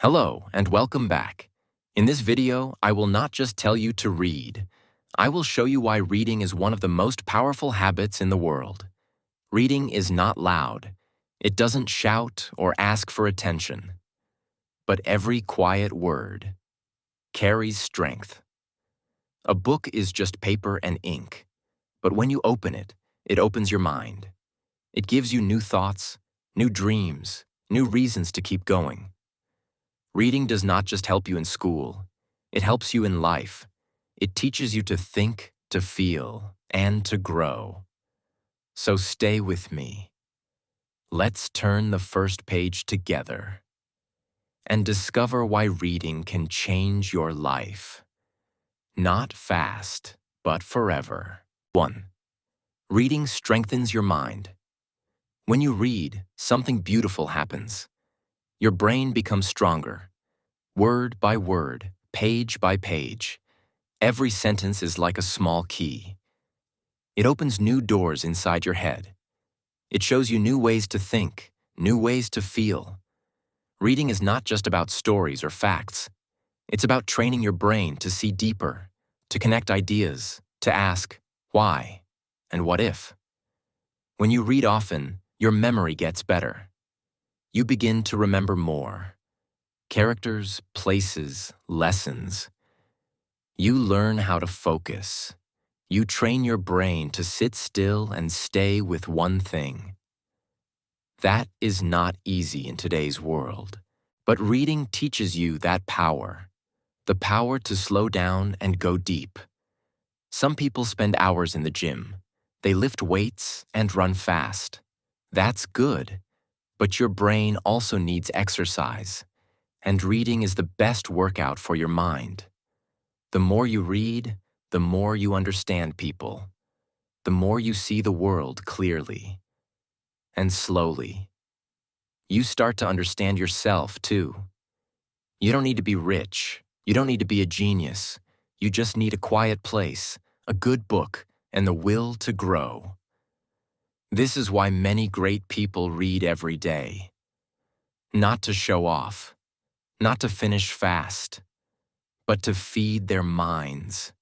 Hello and welcome back. In this video, I will not just tell you to read. I will show you why reading is one of the most powerful habits in the world. Reading is not loud. It doesn't shout or ask for attention. But every quiet word carries strength. A book is just paper and ink. But when you open it, it opens your mind. It gives you new thoughts, new dreams, new reasons to keep going. Reading does not just help you in school. It helps you in life. It teaches you to think, to feel, and to grow. So stay with me. Let's turn the first page together and discover why reading can change your life. Not fast, but forever. 1. Reading strengthens your mind. When you read, something beautiful happens. Your brain becomes stronger. Word by word, page by page. Every sentence is like a small key. It opens new doors inside your head. It shows you new ways to think, new ways to feel. Reading is not just about stories or facts. It's about training your brain to see deeper, to connect ideas, to ask, why, and what if? When you read often, your memory gets better. You begin to remember more. Characters, places, lessons. You learn how to focus. You train your brain to sit still and stay with one thing. That is not easy in today's world, but reading teaches you that power, the power to slow down and go deep. Some people spend hours in the gym. They lift weights and run fast. That's good, but your brain also needs exercise, and reading is the best workout for your mind. The more you read, the more you understand people, the more you see the world clearly. And slowly, you start to understand yourself too. You don't need to be rich. You don't need to be a genius. You just need a quiet place, a good book, and the will to grow. This is why many great people read every day. Not to show off, not to finish fast, but to feed their minds,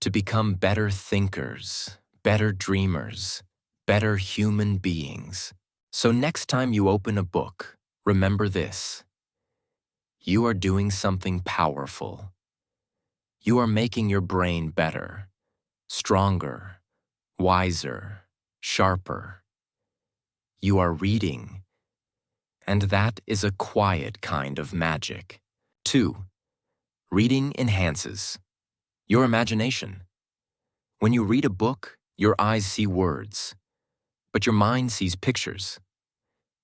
to become better thinkers, better dreamers, better human beings. So next time you open a book, remember this. You are doing something powerful. You are making your brain better, stronger, wiser, sharper. You are reading, and that is a quiet kind of magic. 2. Reading enhances your imagination. When you read a book, your eyes see words, but your mind sees pictures.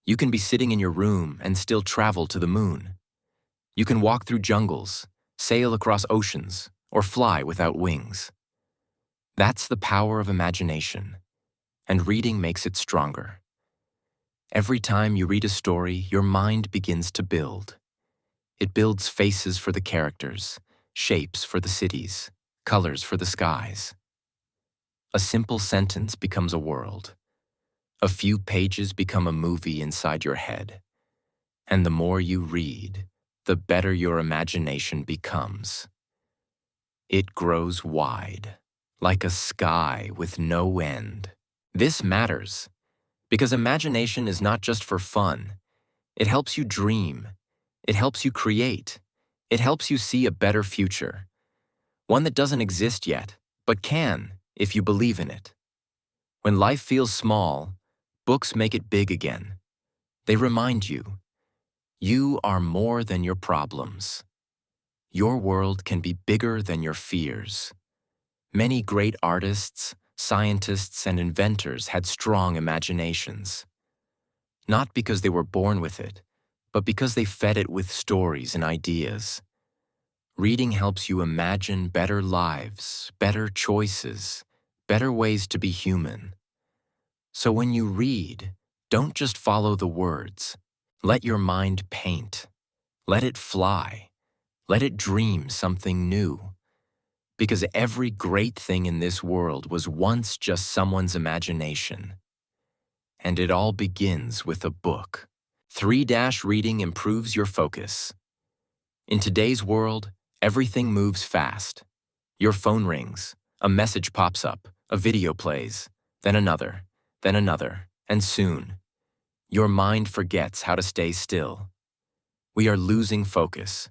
You can be sitting in your room and still travel to the moon. You can walk through jungles, sail across oceans, or fly without wings. That's the power of imagination, and reading makes it stronger. Every time you read a story, your mind begins to build. It builds faces for the characters, shapes for the cities, colors for the skies. A simple sentence becomes a world. A few pages become a movie inside your head. And the more you read, the better your imagination becomes. It grows wide, like a sky with no end. This matters, because imagination is not just for fun. It helps you dream. It helps you create. It helps you see a better future. One that doesn't exist yet, but can if you believe in it. When life feels small, books make it big again. They remind you, you are more than your problems. Your world can be bigger than your fears. Many great artists, scientists, and inventors had strong imaginations. Not because they were born with it, but because they fed it with stories and ideas. Reading helps you imagine better lives, better choices, better ways to be human. So when you read, don't just follow the words. Let your mind paint. Let it fly. Let it dream something new. Because every great thing in this world was once just someone's imagination. And it all begins with a book. 3. Reading improves your focus. In today's world, everything moves fast. Your phone rings, a message pops up, a video plays, then another, and soon, your mind forgets how to stay still. We are losing focus.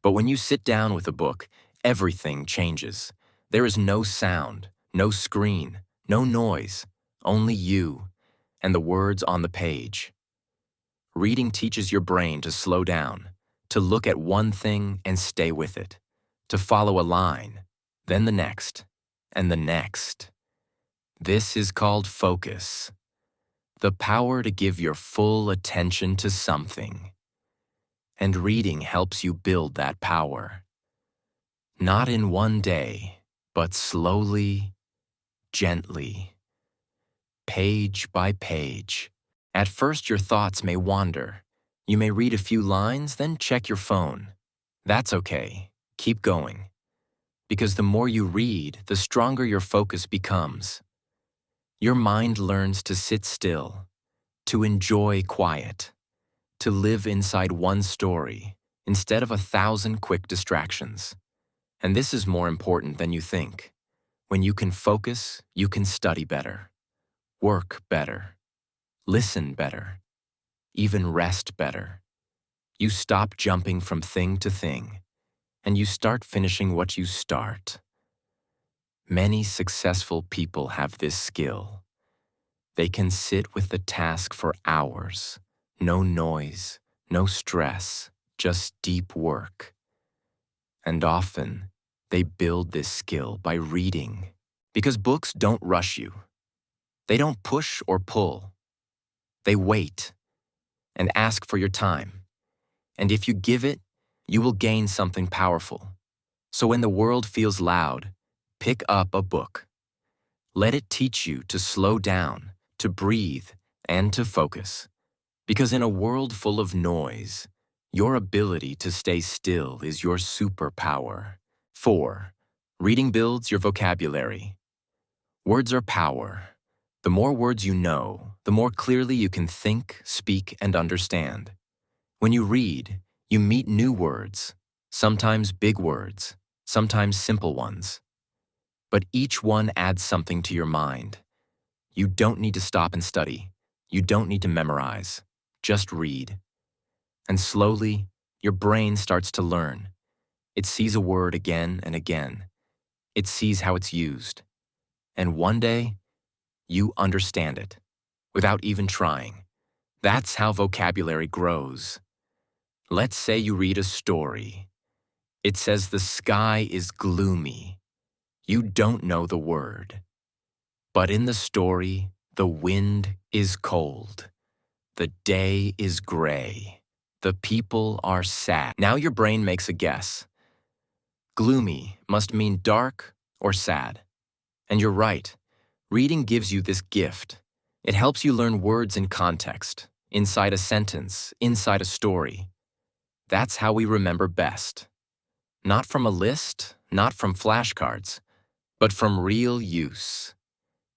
But when you sit down with a book, everything changes. There is no sound, no screen, no noise, only you and the words on the page. Reading teaches your brain to slow down, to look at one thing and stay with it, to follow a line, then the next, and the next. This is called focus, the power to give your full attention to something. And reading helps you build that power. Not in one day, but slowly, gently, page by page. At first, your thoughts may wander. You may read a few lines, then check your phone. That's okay. Keep going. Because the more you read, the stronger your focus becomes. Your mind learns to sit still, to enjoy quiet, to live inside one story instead of 1,000 quick distractions. And this is more important than you think. When you can focus, you can study better, work better, listen better, even rest better. You stop jumping from thing to thing, and you start finishing what you start. Many successful people have this skill. They can sit with the task for hours. No noise, no stress, just deep work. And often, they build this skill by reading, because books don't rush you. They don't push or pull. They wait and ask for your time. And if you give it, you will gain something powerful. So when the world feels loud, pick up a book. Let it teach you to slow down, to breathe, and to focus. Because in a world full of noise, your ability to stay still is your superpower. 4. Reading builds your vocabulary. Words are power. The more words you know, the more clearly you can think, speak, and understand. When you read, you meet new words, sometimes big words, sometimes simple ones. But each one adds something to your mind. You don't need to stop and study. You don't need to memorize. Just read. And slowly, your brain starts to learn. It sees a word again and again. It sees how it's used. And one day, you understand it, without even trying. That's how vocabulary grows. Let's say you read a story. It says the sky is gloomy. You don't know the word. But in the story, the wind is cold. The day is gray. The people are sad. Now your brain makes a guess. Gloomy must mean dark or sad. And you're right. Reading gives you this gift. It helps you learn words in context, inside a sentence, inside a story. That's how we remember best. Not from a list, not from flashcards, but from real use.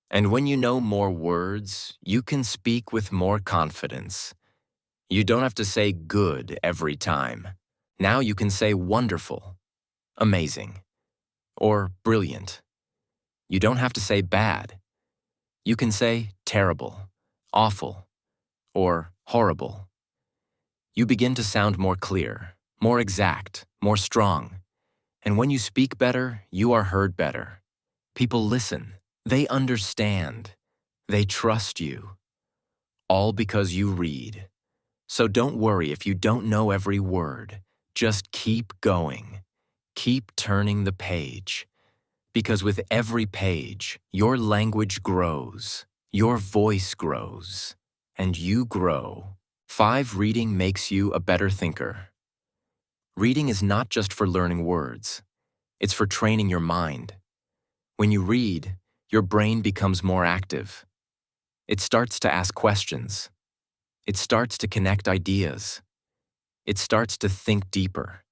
And when you know more words, you can speak with more confidence. You don't have to say good every time. Now you can say wonderful, amazing, or brilliant. You don't have to say bad. You can say terrible, awful, or horrible. You begin to sound more clear, more exact, more strong. And when you speak better, you are heard better. People listen. They understand. They trust you. All because you read. So don't worry if you don't know every word. Just keep going. Keep turning the page. Because with every page, your language grows, your voice grows, and you grow. 5. Reading makes you a better thinker. Reading is not just for learning words. It's for training your mind. When you read, your brain becomes more active. It starts to ask questions. It starts to connect ideas. It starts to think deeper.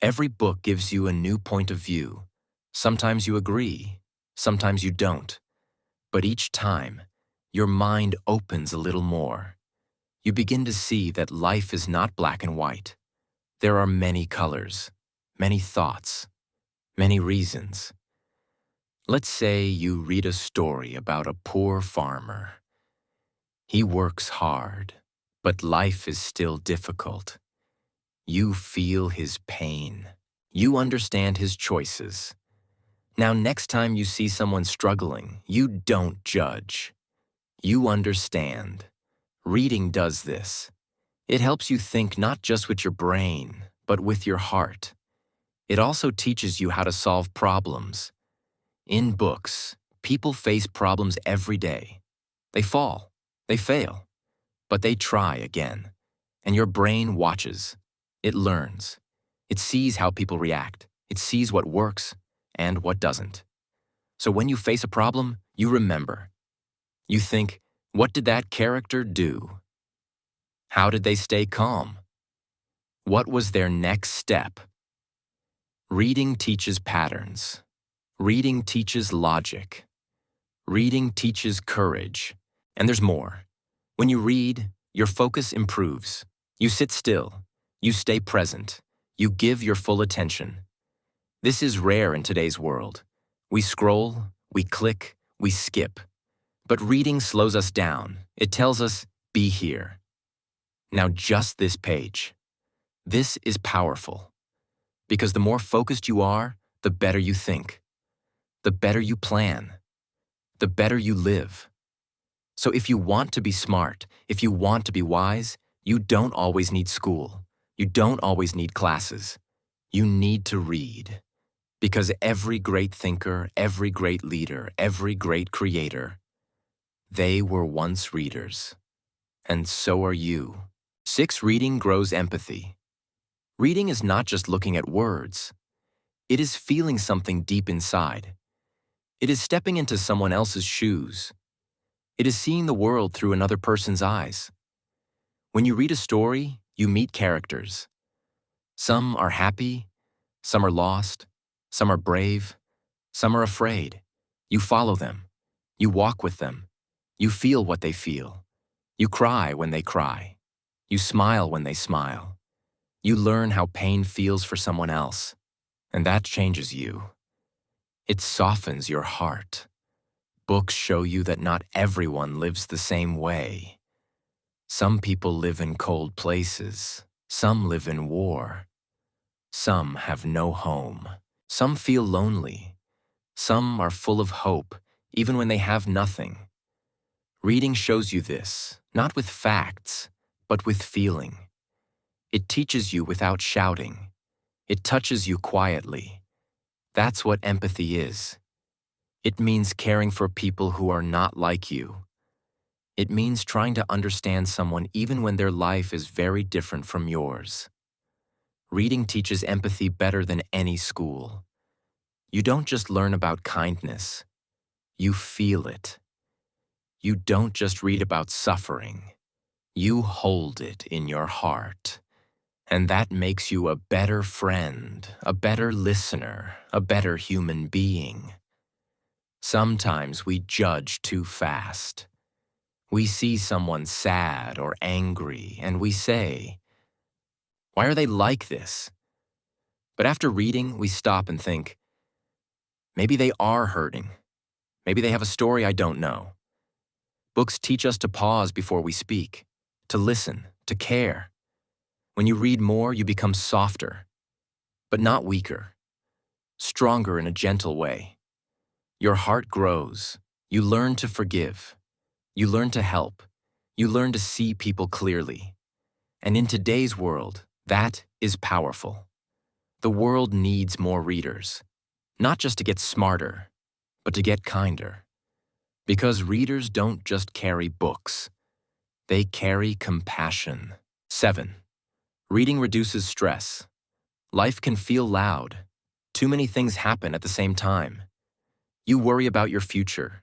Every book gives you a new point of view. Sometimes you agree, sometimes you don't. But each time, your mind opens a little more. You begin to see that life is not black and white. There are many colors, many thoughts, many reasons. Let's say you read a story about a poor farmer. He works hard, but life is still difficult. You feel his pain. You understand his choices. Now, next time you see someone struggling, you don't judge. You understand. Reading does this. It helps you think not just with your brain, but with your heart. It also teaches you how to solve problems. In books, people face problems every day. They fall, they fail, but they try again. And your brain watches. It learns. It sees how people react. It sees what works and what doesn't. So when you face a problem, you remember. You think, what did that character do? How did they stay calm? What was their next step? Reading teaches patterns. Reading teaches logic. Reading teaches courage. And there's more. When you read, your focus improves. You sit still. You stay present. You give your full attention. This is rare in today's world. We scroll, we click, we skip. But reading slows us down. It tells us, be here. Now just this page. This is powerful. Because the more focused you are, the better you think. The better you plan. The better you live. So if you want to be smart, if you want to be wise, you don't always need school. You don't always need classes. You need to read. Because every great thinker, every great leader, every great creator, they were once readers. And so are you. 6. Reading grows empathy. Reading is not just looking at words. It is feeling something deep inside. It is stepping into someone else's shoes. It is seeing the world through another person's eyes. When you read a story, you meet characters. Some are happy, some are lost, some are brave, some are afraid. You follow them. You walk with them. You feel what they feel. You cry when they cry. You smile when they smile. You learn how pain feels for someone else, and that changes you. It softens your heart. Books show you that not everyone lives the same way. Some people live in cold places. Some live in war. Some have no home. Some feel lonely. Some are full of hope, even when they have nothing. Reading shows you this, not with facts, but with feeling. It teaches you without shouting. It touches you quietly. That's what empathy is. It means caring for people who are not like you. It means trying to understand someone even when their life is very different from yours. Reading teaches empathy better than any school. You don't just learn about kindness. You feel it. You don't just read about suffering. You hold it in your heart. And that makes you a better friend, a better listener, a better human being. Sometimes we judge too fast. We see someone sad or angry, and we say, "Why are they like this?" But after reading, we stop and think, maybe they are hurting. Maybe they have a story I don't know. Books teach us to pause before we speak, to listen, to care. When you read more, you become softer, but not weaker, stronger in a gentle way. Your heart grows. You learn to forgive. You learn to help. You learn to see people clearly. And in today's world, that is powerful. The world needs more readers, not just to get smarter, but to get kinder. Because readers don't just carry books. They carry compassion. 7. Reading reduces stress. Life can feel loud. Too many things happen at the same time. You worry about your future.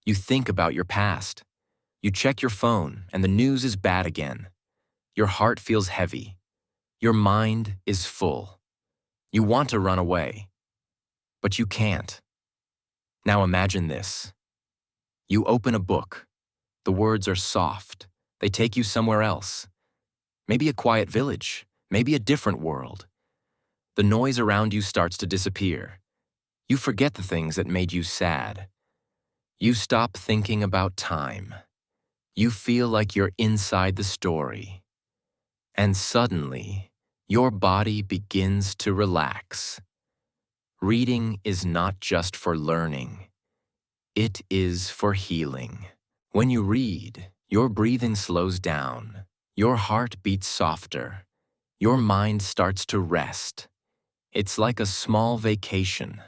You think about your past. You check your phone and the news is bad again. Your heart feels heavy. Your mind is full. You want to run away, but you can't. Now imagine this. You open a book. The words are soft. They take you somewhere else. Maybe a quiet village. maybe a different world. The noise around you starts to disappear. You forget the things that made you sad. You stop thinking about time. You feel like you're inside the story. And suddenly, your body begins to relax. Reading is not just for learning. It is for healing. When you read, your breathing slows down. Your heart beats softer. Your mind starts to rest. It's like a small vacation,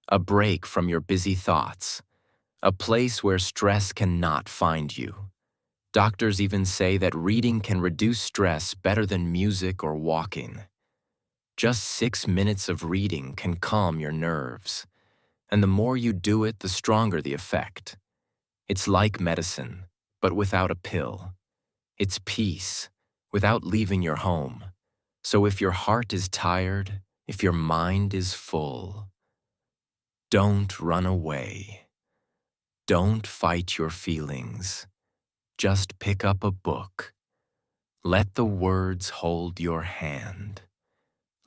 a break from your busy thoughts, a place where stress cannot find you. Doctors even say that reading can reduce stress better than music or walking. Just 6 minutes of reading can calm your nerves, and the more you do it, the stronger the effect. It's like medicine, but without a pill. It's peace, without leaving your home. So if your heart is tired, if your mind is full, don't run away. Don't fight your feelings. Just pick up a book. Let the words hold your hand.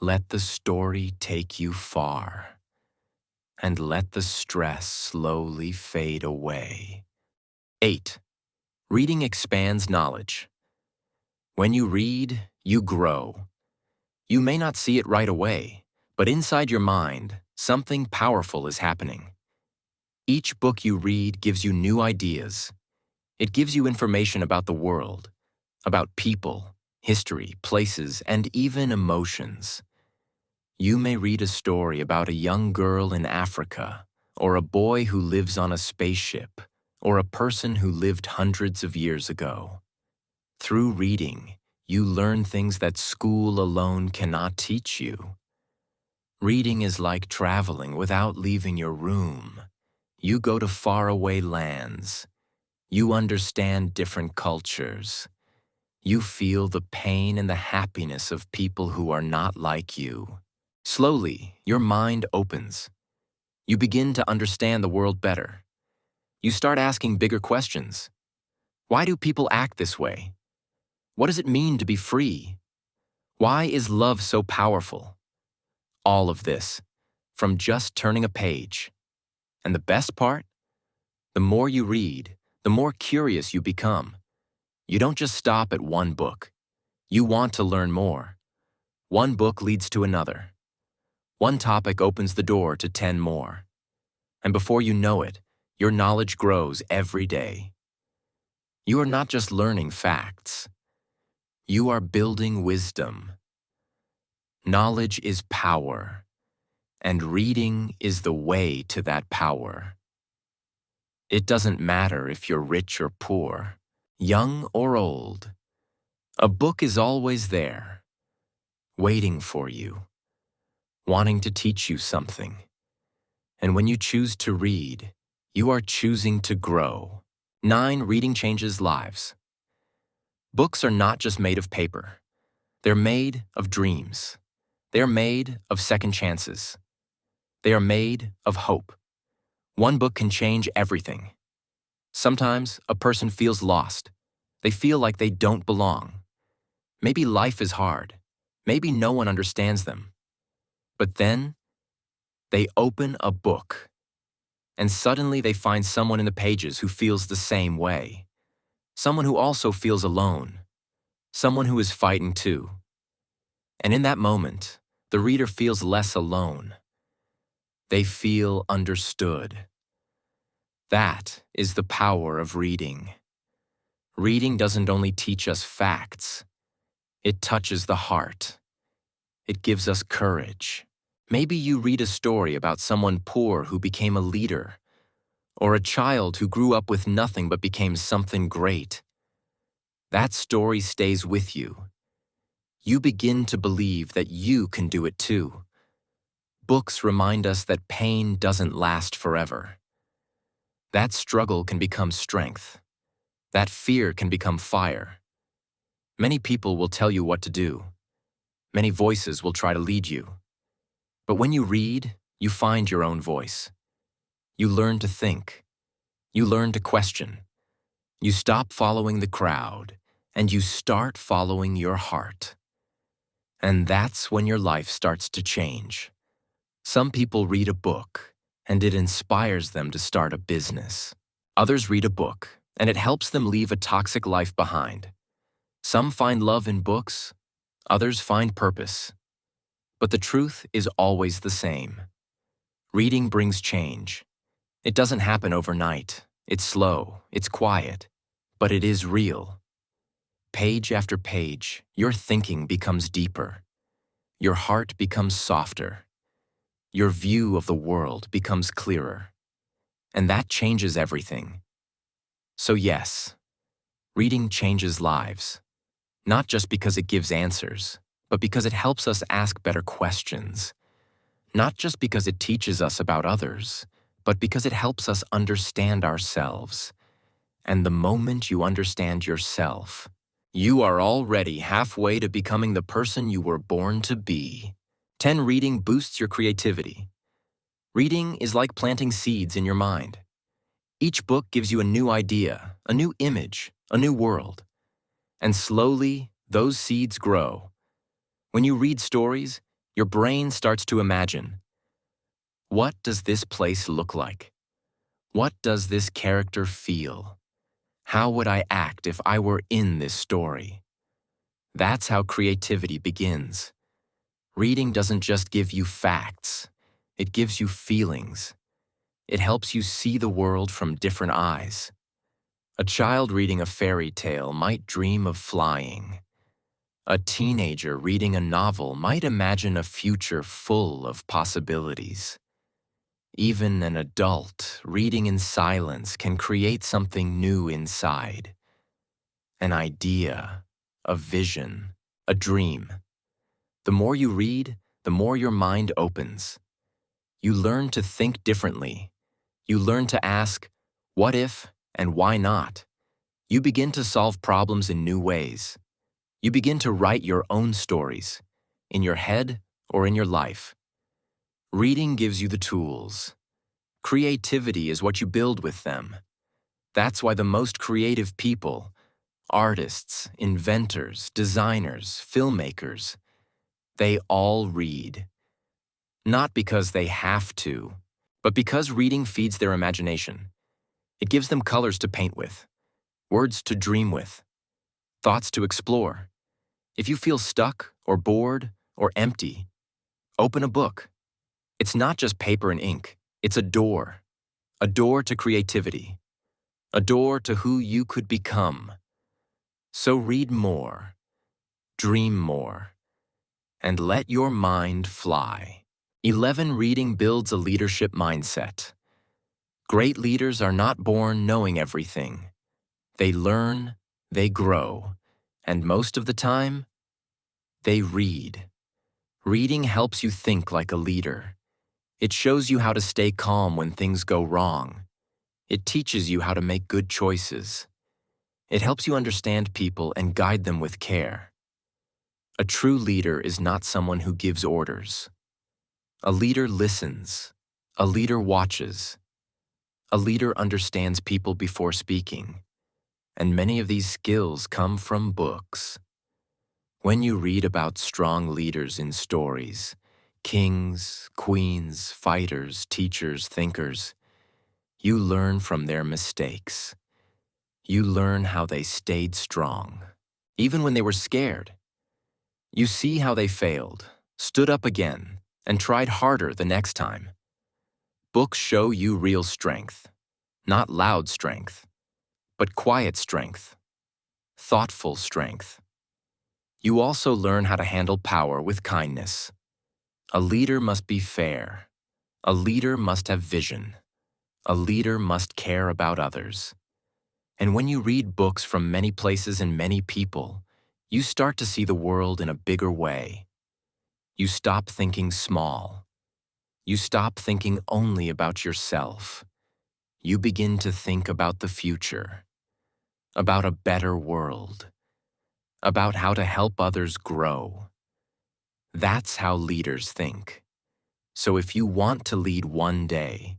Let the story take you far. And let the stress slowly fade away. 8. Reading expands knowledge. When you read, you grow. You may not see it right away, but inside your mind, something powerful is happening. Each book you read gives you new ideas. It gives you information about the world, about people, history, places, and even emotions. You may read a story about a young girl in Africa, or a boy who lives on a spaceship, or a person who lived hundreds of years ago. Through reading, you learn things that school alone cannot teach you. Reading is like traveling without leaving your room. You go to faraway lands. You understand different cultures. You feel the pain and the happiness of people who are not like you. Slowly, your mind opens. You begin to understand the world better. You start asking bigger questions. Why do people act this way? What does it mean to be free? Why is love so powerful? All of this, from just turning a page. And the best part? The more you read, the more curious you become. You don't just stop at one book. You want to learn more. One book leads to another. One topic opens the door to 10 more. And before you know it, your knowledge grows every day. You are not just learning facts. You are building wisdom. Knowledge is power, and reading is the way to that power. It doesn't matter if you're rich or poor, young or old. A book is always there, waiting for you, wanting to teach you something. And when you choose to read, you are choosing to grow. 9. Reading changes lives. Books are not just made of paper. They're made of dreams. They are made of second chances. They are made of hope. One book can change everything. Sometimes a person feels lost. They feel like they don't belong. Maybe life is hard. Maybe no one understands them. But then, they open a book, and suddenly they find someone in the pages who feels the same way. Someone who also feels alone. Someone who is fighting too. And in that moment, the reader feels less alone. They feel understood. That is the power of reading. Reading doesn't only teach us facts. It touches the heart. It gives us courage. Maybe you read a story about someone poor who became a leader, or a child who grew up with nothing but became something great. That story stays with you. You begin to believe that you can do it too. Books remind us that pain doesn't last forever. That struggle can become strength. That fear can become fire. Many people will tell you what to do. Many voices will try to lead you. But when you read, you find your own voice. You learn to think. You learn to question. You stop following the crowd, and you start following your heart. And that's when your life starts to change. Some people read a book, and it inspires them to start a business. Others read a book, and it helps them leave a toxic life behind. Some find love in books, others find purpose. But the truth is always the same. Reading brings change. It doesn't happen overnight. It's slow, it's quiet, but it is real. Page after page, your thinking becomes deeper. Your heart becomes softer. Your view of the world becomes clearer. And that changes everything. So yes, reading changes lives. Not just because it gives answers, but because it helps us ask better questions. Not just because it teaches us about others, but because it helps us understand ourselves. And the moment you understand yourself, you are already halfway to becoming the person you were born to be. 10. Reading boosts your creativity. Reading is like planting seeds in your mind. Each book gives you a new idea, a new image, a new world. And slowly, those seeds grow. When you read stories, your brain starts to imagine. What does this place look like? What does this character feel? How would I act if I were in this story? That's how creativity begins. Reading doesn't just give you facts, it gives you feelings. It helps you see the world from different eyes. A child reading a fairy tale might dream of flying. A teenager reading a novel might imagine a future full of possibilities. Even an adult reading in silence can create something new inside. An idea, a vision, a dream. The more you read, the more your mind opens. You learn to think differently. You learn to ask, what if and why not? You begin to solve problems in new ways. You begin to write your own stories, in your head or in your life. Reading gives you the tools. Creativity is what you build with them. That's why the most creative people, artists, inventors, designers, filmmakers, they all read. Not because they have to, but because reading feeds their imagination. It gives them colors to paint with, words to dream with, thoughts to explore. If you feel stuck or bored or empty, open a book. It's not just paper and ink. It's a door to creativity, a door to who you could become. So read more, dream more, and let your mind fly. 11. Reading builds a leadership mindset. Great leaders are not born knowing everything. They learn, they grow, and most of the time, they read. Reading helps you think like a leader. It shows you how to stay calm when things go wrong. It teaches you how to make good choices. It helps you understand people and guide them with care. A true leader is not someone who gives orders. A leader listens. A leader watches. A leader understands people before speaking. And many of these skills come from books. When you read about strong leaders in stories, kings, queens, fighters, teachers, thinkers, you learn from their mistakes. You learn how they stayed strong, even when they were scared. You see how they failed, stood up again, and tried harder the next time. Books show you real strength, not loud strength, but quiet strength, thoughtful strength. You also learn how to handle power with kindness. A leader must be fair. A leader must have vision. A leader must care about others. And when you read books from many places and many people, you start to see the world in a bigger way. You stop thinking small. You stop thinking only about yourself. You begin to think about the future, about a better world, about how to help others grow. That's how leaders think. So if you want to lead one day,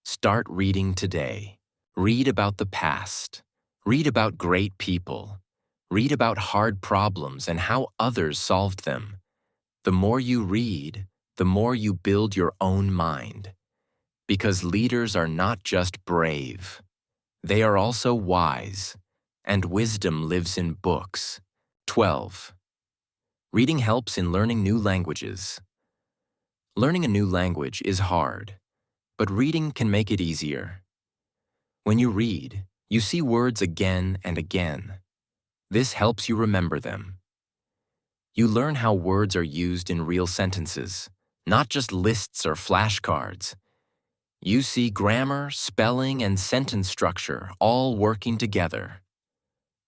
start reading today. Read about the past. Read about great people. Read about hard problems and how others solved them. The more you read, the more you build your own mind. Because leaders are not just brave, they are also wise, and wisdom lives in books. 12. Reading helps in learning new languages. Learning a new language is hard, but reading can make it easier. When you read, you see words again and again. This helps you remember them. You learn how words are used in real sentences, not just lists or flashcards. You see grammar, spelling, and sentence structure all working together.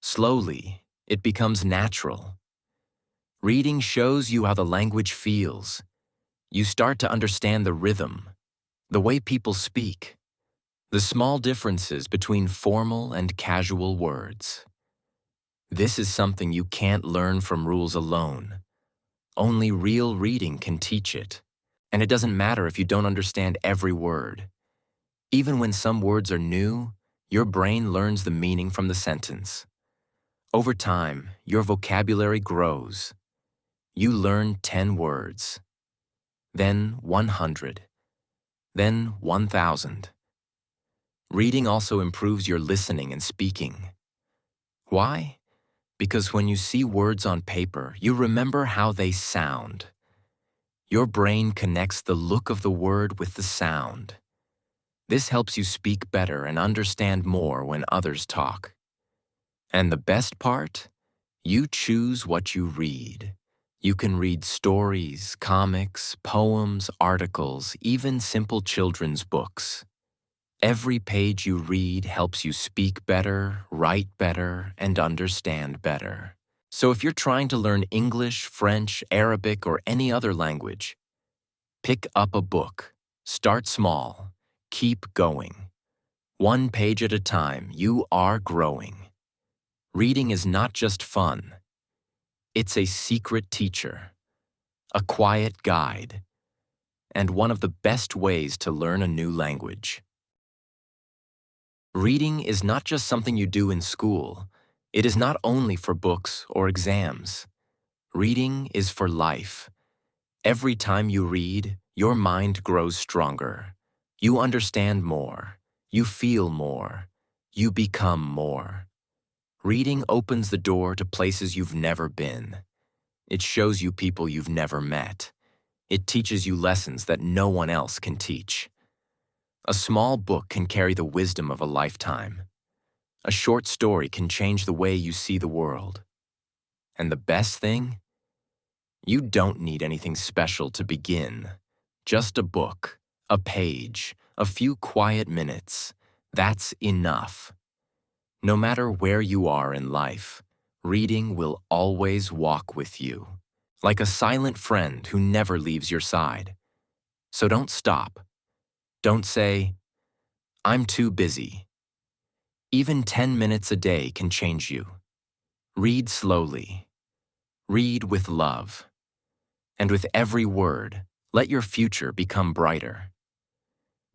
Slowly, it becomes natural. Reading shows you how the language feels. You start to understand the rhythm, the way people speak, the small differences between formal and casual words. This is something you can't learn from rules alone. Only real reading can teach it. And it doesn't matter if you don't understand every word. Even when some words are new, your brain learns the meaning from the sentence. Over time, your vocabulary grows. You learn 10 words, then 100, then 1,000. Reading also improves your listening and speaking. Why? Because when you see words on paper, you remember how they sound. Your brain connects the look of the word with the sound. This helps you speak better and understand more when others talk. And the best part? You choose what you read. You can read stories, comics, poems, articles, even simple children's books. Every page you read helps you speak better, write better, and understand better. So if you're trying to learn English, French, Arabic, or any other language, pick up a book. Start small. Keep going. One page at a time, you are growing. Reading is not just fun. It's a secret teacher, a quiet guide, and one of the best ways to learn a new language. Reading is not just something you do in school. It is not only for books or exams. Reading is for life. Every time you read, your mind grows stronger. You understand more. You feel more. You become more. Reading opens the door to places you've never been. It shows you people you've never met. It teaches you lessons that no one else can teach. A small book can carry the wisdom of a lifetime. A short story can change the way you see the world. And the best thing? You don't need anything special to begin. Just a book, a page, a few quiet minutes. That's enough. No matter where you are in life, reading will always walk with you, like a silent friend who never leaves your side. So don't stop. Don't say, "I'm too busy." Even 10 minutes a day can change you. Read slowly. Read with love. And with every word, let your future become brighter.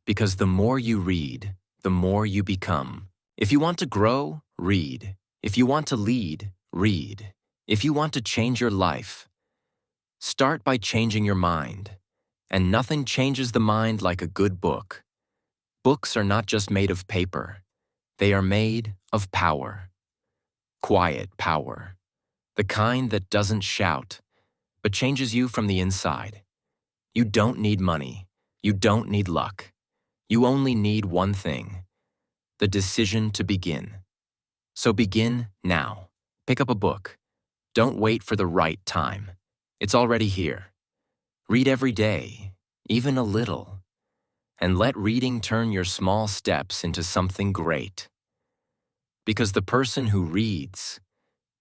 Because the more you read, the more you become. If you want to grow, read. If you want to lead, read. If you want to change your life, start by changing your mind. And nothing changes the mind like a good book. Books are not just made of paper. They are made of power. Quiet power. The kind that doesn't shout, but changes you from the inside. You don't need money. You don't need luck. You only need one thing: the decision to begin. So begin now. Pick up a book. Don't wait for the right time. It's already here. Read every day, even a little. And let reading turn your small steps into something great. Because the person who reads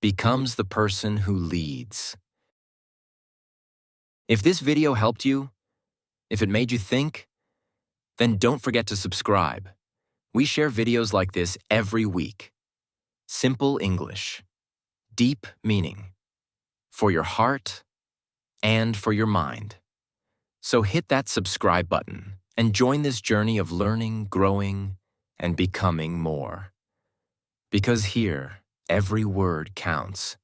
becomes the person who leads. If this video helped you, if it made you think, then don't forget to subscribe. We share videos like this every week. Simple English, deep meaning, for your heart and for your mind. So hit that subscribe button and join this journey of learning, growing, and becoming more. Because here, every word counts.